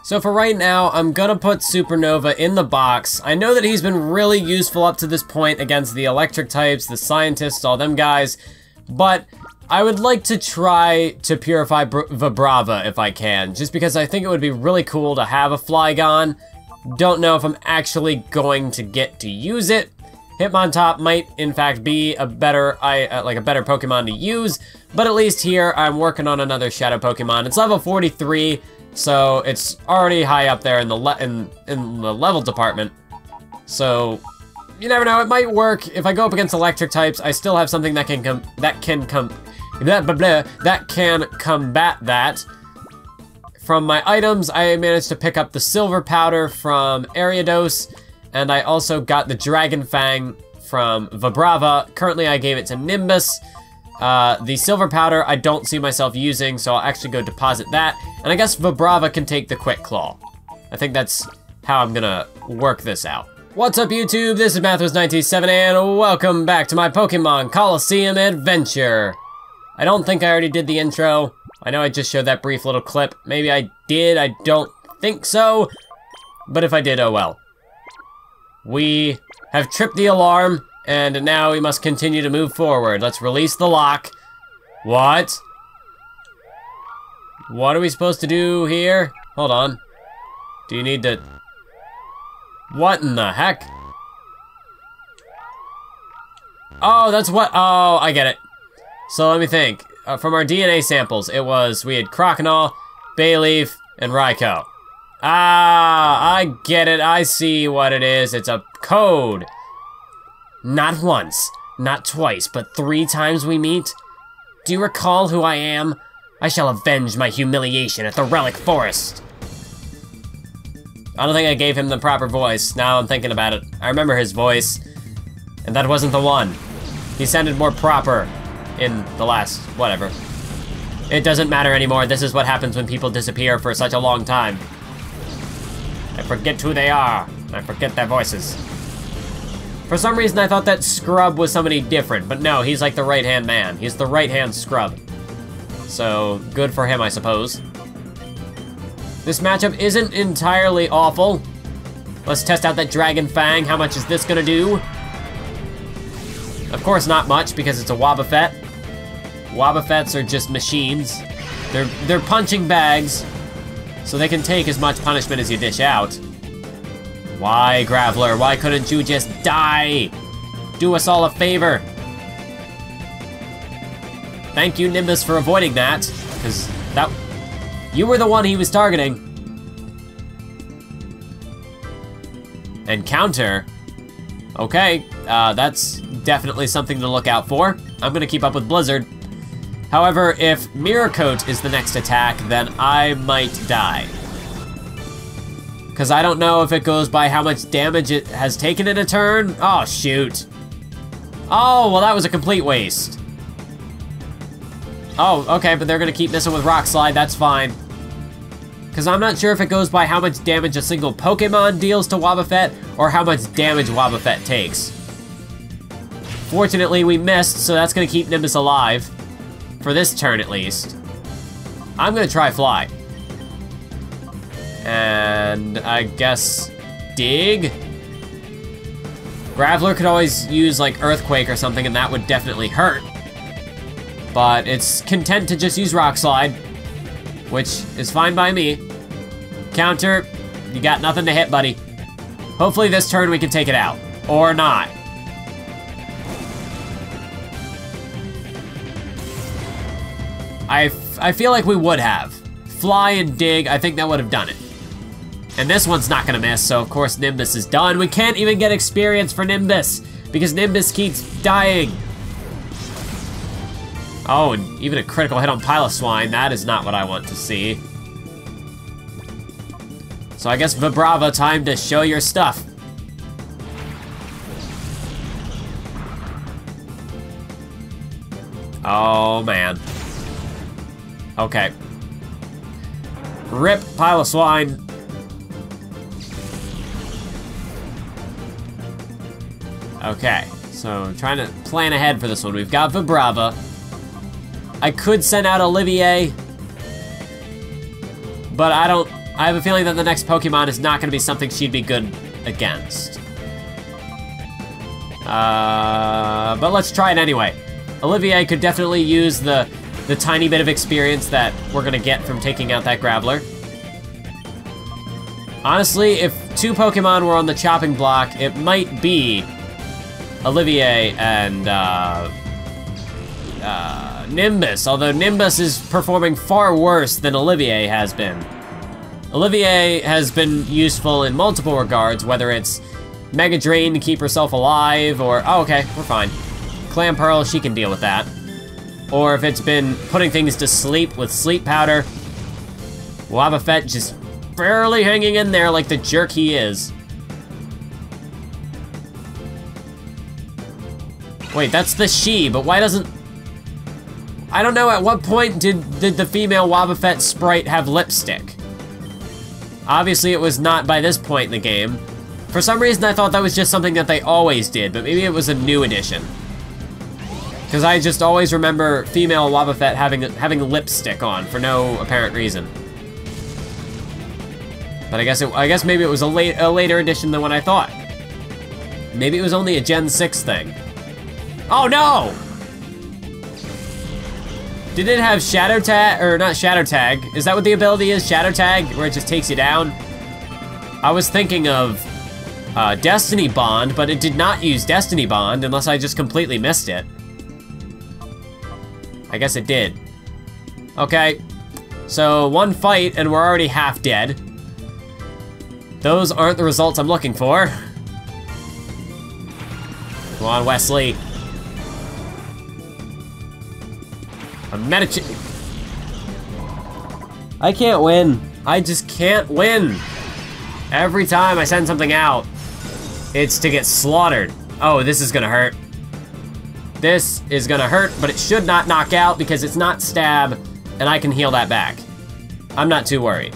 So for right now, I'm gonna put Supernova in the box. I know that he's been really useful up to this point against the electric types, the scientists, all them guys, but I would like to try to purify Vibrava if I can, just because I think it would be really cool to have a Flygon. Don't know if I'm actually going to get to use it. Hitmontop might, in fact, be a better, like a better Pokemon to use, but at least here I'm working on another Shadow Pokemon. It's level 43, so it's already high up there in the level department. So you never know, it might work. If I go up against electric types, I still have something that can combat that. From my items, I managed to pick up the Silver Powder from Ariados, and I also got the Dragon Fang from Vibrava. Currently, I gave it to Nimbus. The Silver Powder, I don't see myself using, so I'll actually go deposit that. And I guess Vibrava can take the Quick Claw. I think that's how I'm gonna work this out. What's up, YouTube? This is Mathos97, and welcome back to my Pokémon Colosseum adventure. I don't think I already did the intro. I know I just showed that brief little clip. Maybe I did, I don't think so. But if I did, oh well. We have tripped the alarm, and now we must continue to move forward. Let's release the lock. What? What are we supposed to do here? Hold on. Do you need to... What in the heck? Oh, that's what... Oh, I get it. So let me think. From our DNA samples, we had Croconaw, Bayleaf, and Raikou. Ah, I get it. I see what it is. It's a code. Not once, not twice, but 3 times we meet? Do you recall who I am? I shall avenge my humiliation at the Relic Forest. I don't think I gave him the proper voice. Now I'm thinking about it. I remember his voice, and that wasn't the one. He sounded more proper in the last, whatever. It doesn't matter anymore. This is what happens when people disappear for such a long time. I forget who they are. I forget their voices. For some reason, I thought that Scrub was somebody different, but no, he's like the right-hand man. He's the right-hand Scrub. So, good for him, I suppose. This matchup isn't entirely awful. Let's test out that Dragon Fang. How much is this gonna do? Of course not much, because it's a Wobbuffet. Wobbuffets are just machines. They're punching bags, so they can take as much punishment as you dish out. Why, Graveler? Why couldn't you just die? Do us all a favor. Thank you, Nimbus, for avoiding that, because you were the one he was targeting. And counter. Okay, that's definitely something to look out for. I'm gonna keep up with Blizzard. However, if Miracoat is the next attack, then I might die. Because I don't know if it goes by how much damage it has taken in a turn. Oh, shoot. Oh, well, that was a complete waste. Oh, okay, but they're gonna keep messing with Rock Slide, that's fine. Because I'm not sure if it goes by how much damage a single Pokemon deals to Wobbuffet, or how much damage Wobbuffet takes. Fortunately, we missed, so that's gonna keep Nimbus alive. For this turn, at least. I'm gonna try Fly. And I guess Dig? Graveler could always use like Earthquake or something, and that would definitely hurt. But it's content to just use Rock Slide, which is fine by me. Counter, you got nothing to hit, buddy. Hopefully this turn we can take it out. Or not. I feel like we would have. Fly and Dig, I think that would have done it. And this one's not gonna miss, so of course Nimbus is done. We can't even get experience for Nimbus, because Nimbus keeps dying. Oh, and even a critical hit on Piloswine, that is not what I want to see. So I guess Vibrava, time to show your stuff. Oh, man. Okay. Rip Piloswine. Okay, so trying to plan ahead for this one. We've got Vibrava. I could send out Olivier, but I don't I have a feeling that the next Pokemon is not gonna be something she'd be good against. But let's try it anyway. Olivier could definitely use the tiny bit of experience that we're gonna get from taking out that Graveler. Honestly, if 2 Pokemon were on the chopping block, it might be Olivier and Nimbus, although Nimbus is performing far worse than Olivier has been. Olivier has been useful in multiple regards, whether it's Mega Drain to keep herself alive, or, oh, okay, we're fine. Clam Pearl, she can deal with that. Or if it's been putting things to sleep with Sleep Powder, Wobbuffet just barely hanging in there like the jerk he is. Wait, that's the she, but why doesn't... I don't know, at what point did the female Wobbuffet sprite have lipstick? Obviously it was not by this point in the game. For some reason I thought that was just something that they always did, but maybe it was a new addition. Because I just always remember female Wobbuffet having lipstick on for no apparent reason. But I guess maybe it was a later edition than what I thought. Maybe it was only a Gen 6 thing. Oh no! Did it have Shadow Tag, or not Shadow Tag? Is that what the ability is, Shadow Tag, where it just takes you down? I was thinking of Destiny Bond, but it did not use Destiny Bond, unless I just completely missed it. I guess it did. Okay, so 1 fight and we're already half dead. Those aren't the results I'm looking for. Come on, Wesley. A Medicham. I can't win. I just can't win. Every time I send something out, it's to get slaughtered. Oh, this is gonna hurt. This is gonna hurt, but it should not knock out because it's not stab, and I can heal that back. I'm not too worried.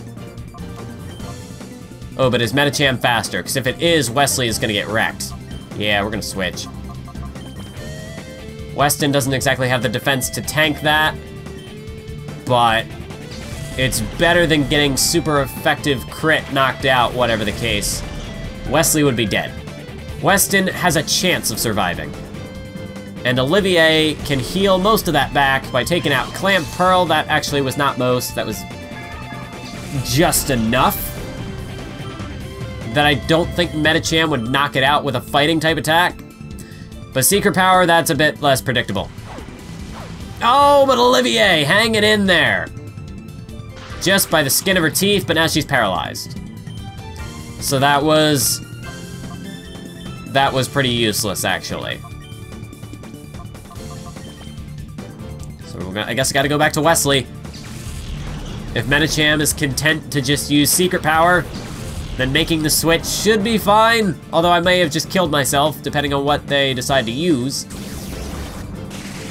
Oh, but is Medicham faster? Because if it is, Wesley is gonna get wrecked. Yeah, we're gonna switch. Weston doesn't exactly have the defense to tank that, but it's better than getting super effective crit knocked out, whatever the case. Wesley would be dead. Weston has a chance of surviving. And Olivier can heal most of that back by taking out Clam Pearl. That actually was not most, that was just enough. That I don't think Medicham would knock it out with a fighting type attack. But Secret Power, that's a bit less predictable. Oh, but Olivier hanging in there. Just by the skin of her teeth, but now she's paralyzed. So that was pretty useless, actually. So I guess I gotta go back to Wesley. If Medicham is content to just use Secret Power, then making the switch should be fine, although I may have just killed myself, depending on what they decide to use.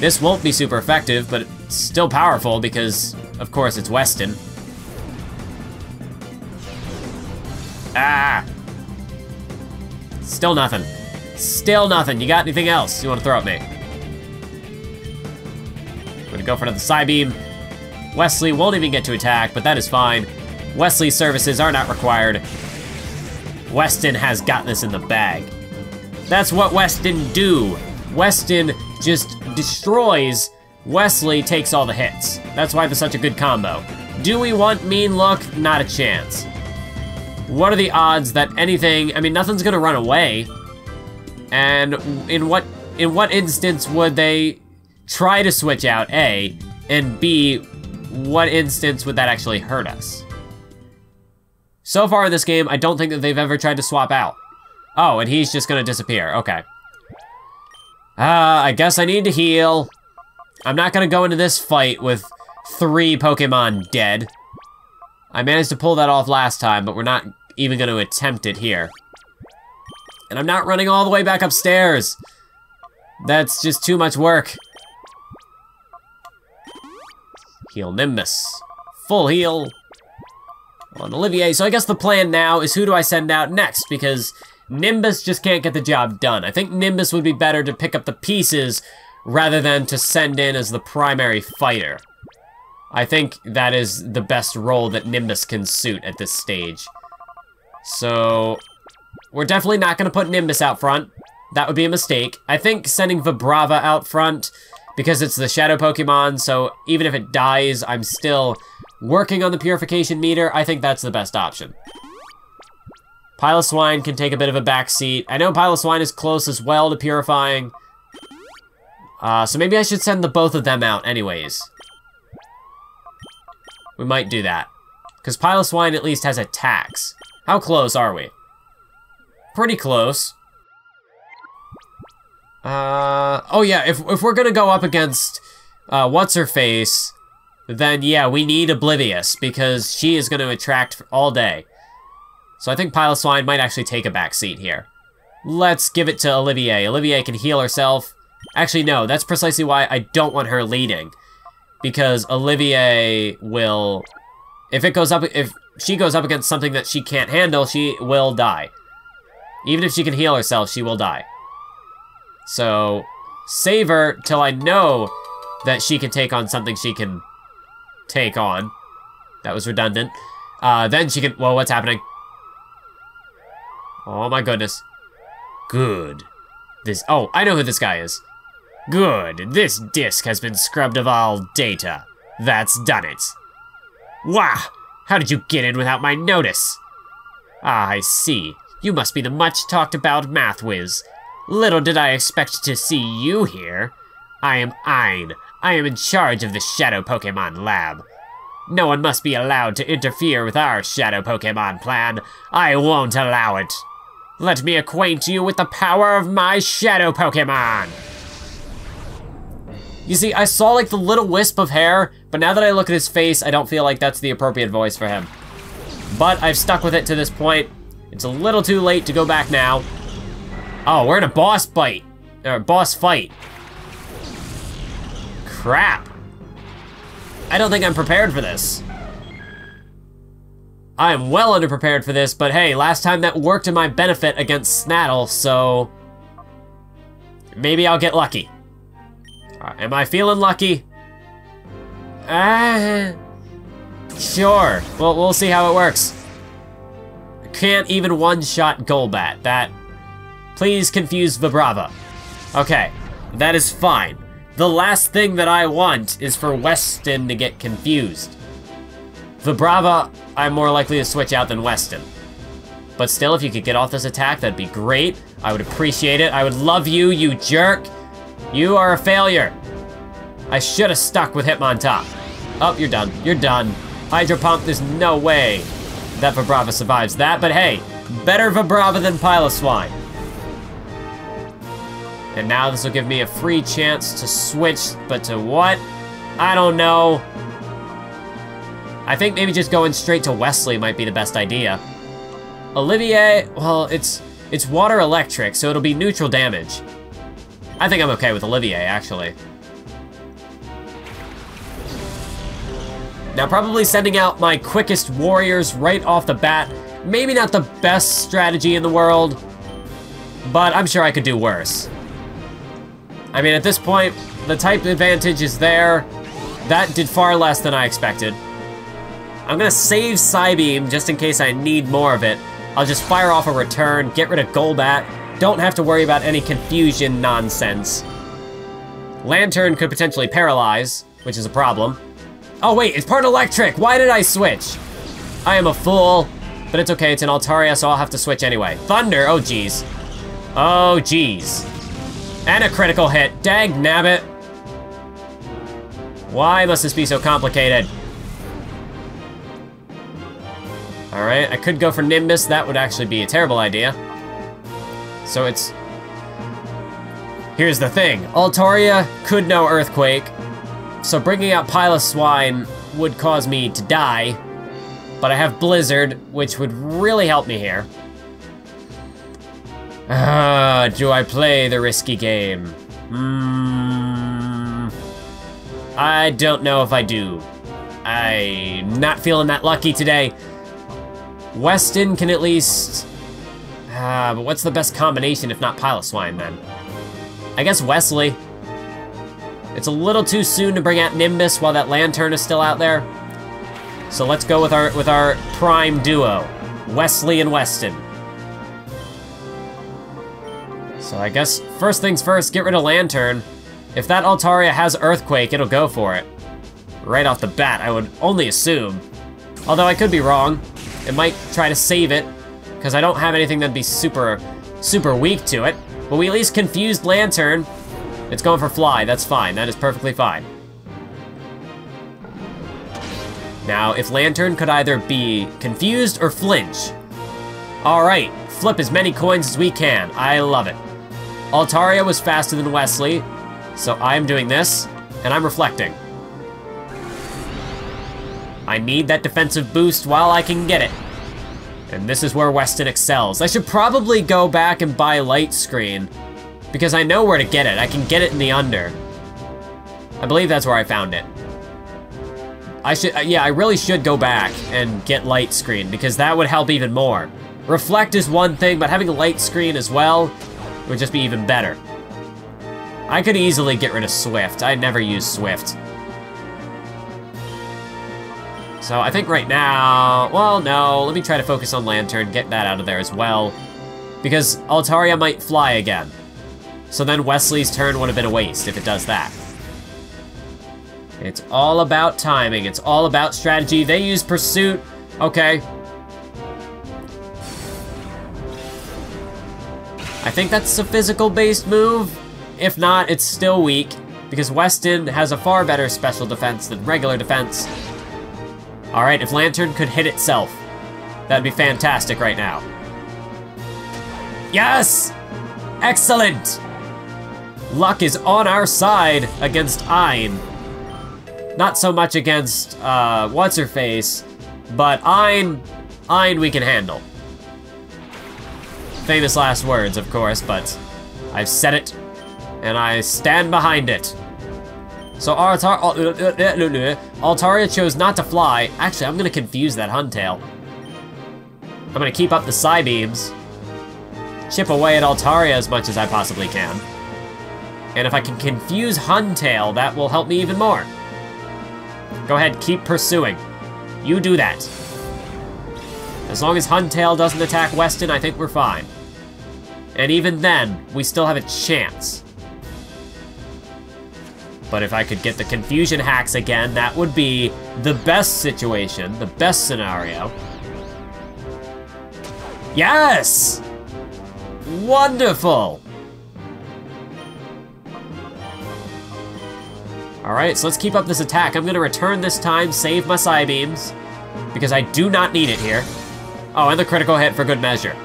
This won't be super effective, but it's still powerful because, of course, it's Weston. Ah! Still nothing. Still nothing. You got anything else you want to throw at me? I'm gonna go for another Psybeam. Wesley won't even get to attack, but that is fine. Wesley's services are not required. Weston has got this in the bag. That's what Weston do. Weston just destroys. Wesley takes all the hits. That's why they're such a good combo. Do we want Mean Look? Not a chance. What are the odds that anything, I mean, nothing's gonna run away. And in what instance would they try to switch out, A, and B, what instance would that actually hurt us? So far in this game, I don't think that they've ever tried to swap out. Oh, and he's just gonna disappear, okay. I guess I need to heal. I'm not gonna go into this fight with 3 Pokemon dead. I managed to pull that off last time, but we're not even gonna attempt it here. And I'm not running all the way back upstairs. That's just too much work. Heal Nimbus. Full heal on Olivier. So I guess the plan now is who do I send out next? Because Nimbus just can't get the job done. I think Nimbus would be better to pick up the pieces rather than to send in as the primary fighter. I think that is the best role that Nimbus can suit at this stage. So, we're definitely not gonna put Nimbus out front. That would be a mistake. I think sending Vibrava out front, because it's the Shadow Pokemon, so even if it dies, I'm still working on the purification meter. I think that's the best option. Piloswine can take a bit of a backseat. I know Piloswine is close as well to purifying. So maybe I should send the both of them out anyways. We might do that. Because Piloswine at least has attacks. How close are we? Pretty close. Oh yeah, if we're gonna go up against, What's-Her-Face, then yeah, we need Oblivious, because she is gonna attract all day. So I think Piloswine might actually take a back seat here. Let's give it to Olivier. Olivier can heal herself. Actually, no, that's precisely why I don't want her leading. Because Olivier will... If she goes up against something that she can't handle, she will die. Even if she can heal herself, she will die. So, save her till I know that she can take on something she can take on. That was redundant. Then she can... Whoa, what's happening? Oh my goodness. Good. Oh, I know who this guy is. Good. This disk has been scrubbed of all data. That's done it. Wow! How did you get in without my notice? Ah, I see. You must be the much-talked-about math whiz. Little did I expect to see you here. I am Ein. I am in charge of the Shadow Pokémon lab. No one must be allowed to interfere with our Shadow Pokémon plan. I won't allow it. Let me acquaint you with the power of my Shadow Pokémon. You see, I saw like the little wisp of hair, but now that I look at his face, I don't feel like that's the appropriate voice for him. But I've stuck with it to this point. It's a little too late to go back now. Oh, we're in a boss fight. Boss fight. Crap. I don't think I'm prepared for this. I am well underprepared for this, but hey, last time that worked in my benefit against Snaddle, so... maybe I'll get lucky. Am I feeling lucky? Sure. Well, we'll see how it works. Can't even one-shot Golbat. That... Please confuse Vibrava. Okay, that is fine. The last thing that I want is for Weston to get confused. Vibrava, I'm more likely to switch out than Weston. But still, if you could get off this attack, that'd be great. I would appreciate it. I would love you, you jerk. You are a failure. I should have stuck with Hitmontop. Oh, you're done. You're done. Hydro Pump, there's no way that Vibrava survives that. But hey, better Vibrava than Piloswine. And now this will give me a free chance to switch, but to what? I don't know. I think maybe just going straight to Wesley might be the best idea. Olivier, well, it's water electric, so it'll be neutral damage. I think I'm okay with Olivier, actually. Now, probably sending out my quickest warriors right off the bat. Maybe not the best strategy in the world, but I'm sure I could do worse. I mean, at this point, the type advantage is there. That did far less than I expected. I'm gonna save Psybeam just in case I need more of it. I'll just fire off a return, get rid of Golbat. Don't have to worry about any confusion nonsense. Lantern could potentially paralyze, which is a problem. Oh wait, it's part electric! Why did I switch? I am a fool, but it's okay, it's an Altaria, so I'll have to switch anyway. Thunder, oh geez. Oh geez. And a critical hit, dag nabbit. Why must this be so complicated? All right, I could go for Nimbus. That would actually be a terrible idea. So it's... Here's the thing. Altaria could know Earthquake, so bringing out Piloswine would cause me to die, but I have Blizzard, which would really help me here. Do I play the risky game? I don't know if I do. I'm not feeling that lucky today. Weston can at least... but what's the best combination if not Piloswine then? I guess Wesley. It's a little too soon to bring out Nimbus while that Lantern is still out there. So let's go with our prime duo, Wesley and Weston. So I guess first things first, get rid of Lantern. If that Altaria has Earthquake, it'll go for it. Right off the bat, I would only assume. Although I could be wrong. It might try to save it, because I don't have anything that'd be super weak to it. But we at least confused Lantern. It's going for Fly, that's fine, that is perfectly fine. Now, if Lantern could either be confused or flinch. All right, flip as many coins as we can, I love it. Altaria was faster than Wesley, so I'm doing this, and I'm reflecting. I need that defensive boost while I can get it. And this is where Weston excels. I should probably go back and buy Light Screen, because I know where to get it. I can get it in the under. I believe that's where I found it. Yeah, I really should go back and get Light Screen, because that would help even more. Reflect is one thing, but having a Light Screen as well would just be even better. I could easily get rid of Swift. I never use Swift. So I think right now, well, no, let me try to focus on Lantern, get that out of there as well. Because Altaria might fly again. So then Wesley's turn would have been a waste if it does that. It's all about timing, it's all about strategy. They use Pursuit, okay. I think that's a physical-based move. If not, it's still weak, because Weston has a far better special defense than regular defense. All right, if Lantern could hit itself, that'd be fantastic right now. Yes! Excellent! Luck is on our side against Ein. Not so much against, what's-her-face, but Ein we can handle. Famous last words, of course, but I've said it, and I stand behind it. So Altaria chose not to fly. Actually, I'm gonna confuse that Huntail. I'm gonna keep up the Psybeams, chip away at Altaria as much as I possibly can. And if I can confuse Huntail, that will help me even more. Go ahead, keep pursuing. You do that. As long as Huntail doesn't attack Weston, I think we're fine. And even then, we still have a chance. But if I could get the confusion hacks again, that would be the best situation, the best scenario. Yes! Wonderful! All right, so let's keep up this attack. I'm gonna return this time, save my Psybeams, because I do not need it here. Oh, and the critical hit for good measure.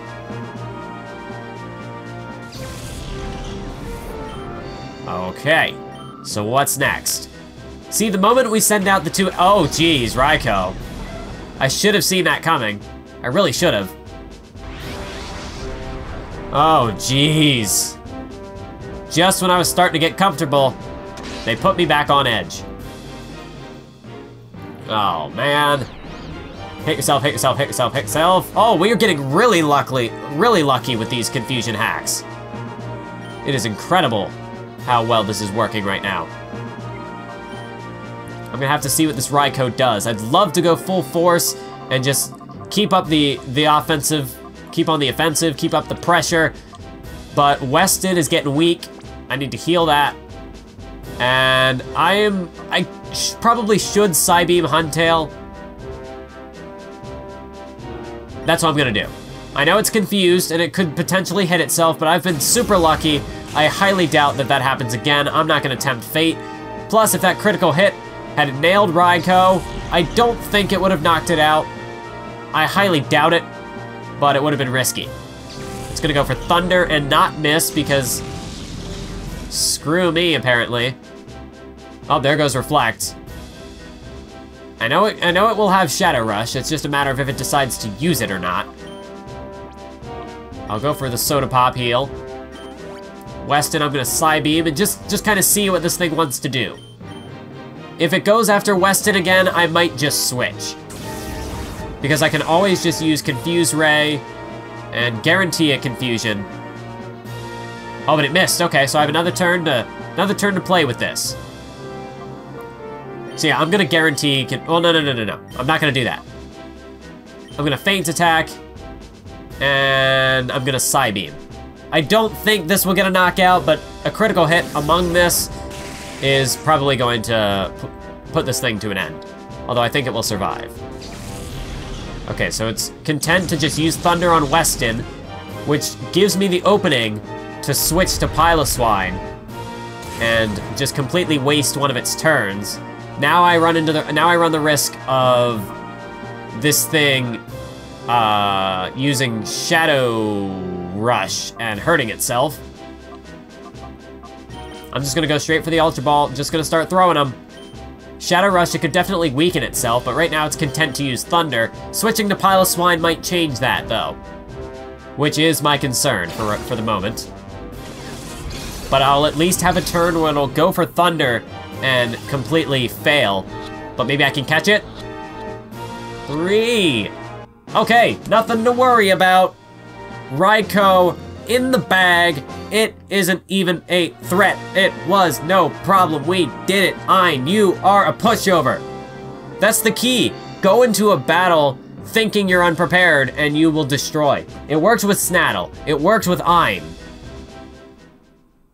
Okay. So what's next? See, the moment we send out the two... Oh, geez, Raikou. I should have seen that coming. I really should have. Oh, geez. Just when I was starting to get comfortable, they put me back on edge. Oh, man. Hit yourself, hit yourself, hit yourself, hit yourself. Oh, we are getting really lucky with these confusion hacks. It is incredible how well this is working right now. I'm gonna have to see what this Raikou does. I'd love to go full force and just keep up the offensive, keep on the offensive, keep up the pressure. But Weston is getting weak. I need to heal that. And I probably should Psybeam Huntail. That's what I'm gonna do. I know it's confused and it could potentially hit itself, but I've been super lucky. I highly doubt that happens again. I'm not gonna tempt fate. Plus, if that critical hit had nailed Raikou, I don't think it would have knocked it out. I highly doubt it, but it would have been risky. It's gonna go for Thunder and not miss because screw me, apparently. Oh, there goes Reflect. I know it will have Shadow Rush. It's just a matter of if it decides to use it or not. I'll go for the Soda Pop heal. Weston, I'm gonna Psybeam and just kind of see what this thing wants to do. If it goes after Weston again, I might just switch. Because I can always just use Confuse Ray and guarantee a confusion. Oh, but it missed. Okay, so I have another turn to play with this. So yeah, I'm gonna guarantee... Oh, no. I'm not gonna do that. I'm gonna feint attack. And I'm gonna Psybeam. I don't think this will get a knockout, but a critical hit among this is probably going to put this thing to an end. Although I think it will survive. Okay, so it's content to just use Thunder on Weston, which gives me the opening to switch to Piloswine and just completely waste one of its turns. Now I run the risk of this thing using Shadow Rush and hurting itself. I'm just gonna go straight for the Ultra Ball, just gonna start throwing them. Shadow Rush, it could definitely weaken itself, but right now it's content to use Thunder. Switching to Piloswine might change that, though, which is my concern for the moment. But I'll at least have a turn where it'll go for Thunder and completely fail. But maybe I can catch it? 3. Okay, nothing to worry about. Raikou in the bag. It isn't even a threat. It was no problem. We did it. Ein, you are a pushover. That's the key. Go into a battle thinking you're unprepared and you will destroy. It worked with Snaddle. It worked with Ein.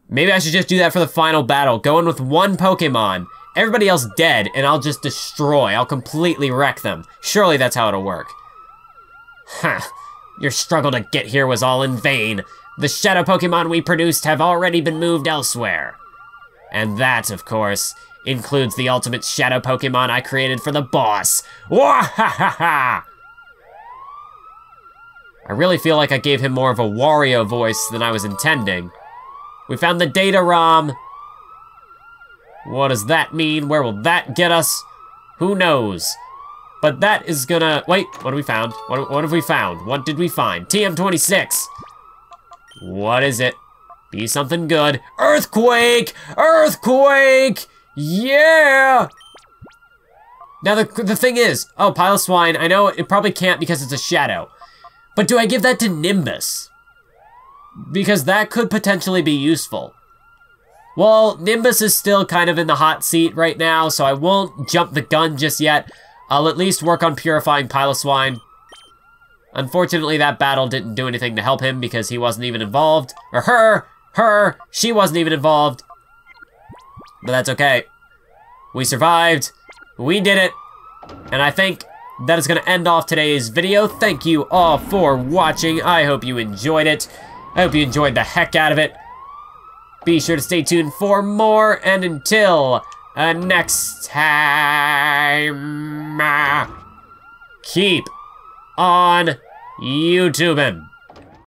Maybe I should just do that for the final battle. Go in with one Pokemon, everybody else dead, and I'll just destroy. I'll completely wreck them. Surely that's how it'll work. Huh. Your struggle to get here was all in vain. The Shadow Pokemon we produced have already been moved elsewhere. And that, of course, includes the ultimate Shadow Pokemon I created for the boss. Wahahaha! I really feel like I gave him more of a Wario voice than I was intending. We found the data ROM. What does that mean? Where will that get us? Who knows? But that is gonna... Wait, what have we found? What have we found? What did we find? TM26. What is it? Be something good. Earthquake! Earthquake! Yeah! Now the thing is, oh, Piloswine, I know it probably can't because it's a shadow. But do I give that to Nimbus? Because that could potentially be useful. Well, Nimbus is still kind of in the hot seat right now, so I won't jump the gun just yet. I'll at least work on purifying Piloswine. Unfortunately, that battle didn't do anything to help him because he wasn't even involved. Or she wasn't even involved. But that's okay. We survived. We did it. And I think that is gonna end off today's video. Thank you all for watching. I hope you enjoyed it. I hope you enjoyed the heck out of it. Be sure to stay tuned for more, and until next time, keep on YouTubing.